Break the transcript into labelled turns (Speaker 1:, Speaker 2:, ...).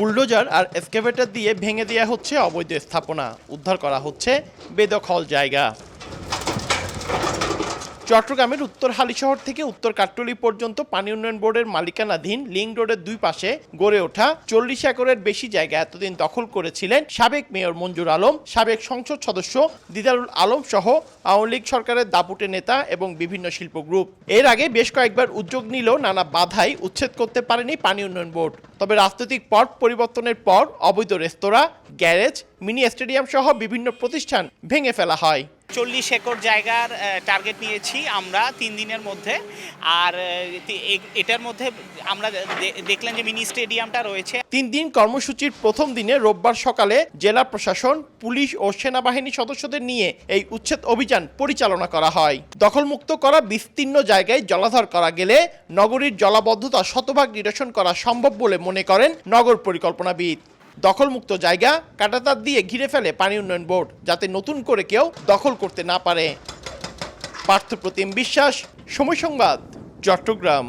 Speaker 1: Bulldozer আর excavator দিয়ে ভেঙে দেওয়া হচ্ছে অবৈধ স্থাপনা, উদ্ধার করা হচ্ছে বেদখল জায়গা। চট্টগ্রামের উত্তর হালিশহর থেকে উত্তর কাট্টলী পর্যন্ত পানি উন্নয়ন বোর্ডের মালিকানাধীন লিং রোডের দুই পাশে গড়ে ওঠা 40 একরের বেশি জায়গা এতদিন দখল করেছিলেন সাবেক মেয়র মঞ্জুর আলম, সাবেক সংসদ সদস্য দিদারুল আলম সহ আওয়ামী লীগ সরকারের দাপুটে নেতা এবং বিভিন্ন শিল্প গ্রুপ। এর আগে বেশ কয়েকবার উদ্যোগ নিলেও নানা বাধাই উচ্ছেদ করতে পারেনি পানি উন্নয়ন বোর্ড। তবে রাজনৈতিক পট পরিবর্তনের পর অবৈধ রেস্তোরাঁ, গ্যারেজ, মিনি স্টেডিয়াম সহ বিভিন্ন প্রতিষ্ঠান ভেঙে ফেলা হয়।
Speaker 2: 40 একর জায়গার টার্গেট নিয়েছি আমরা 3 দিনের মধ্যে। আর এটার মধ্যে আমরা দেখলেন যে মিনি স্টেডিয়ামটা রয়েছে।
Speaker 1: 3 দিন কর্মসূচির প্রথম দিনে রোববার সকালে জেলা প্রশাসন, পুলিশ ও সেনাবাহিনী সদস্যদের নিয়ে এই উচ্ছেদ অভিযান পরিচালনা করা হয়। দখলমুক্ত করা বিস্তীর্ণ জায়গায় জলাধার করা গেলে নগরীর জলাবদ্ধতা শতভাগ নিরসন করা সম্ভব বলে মনে করেন নগর পরিকল্পনাবিদ। দখলমুক্ত জায়গা কাঁটাতার দিয়ে ঘিরে ফেলে পানি উন্নয়ন বোর্ড, যাতে নতুন করে কেউ দখল করতে না পারে। পার্থপ্রতিম বিশ্বাস, সময় সংবাদ, চট্টগ্রাম।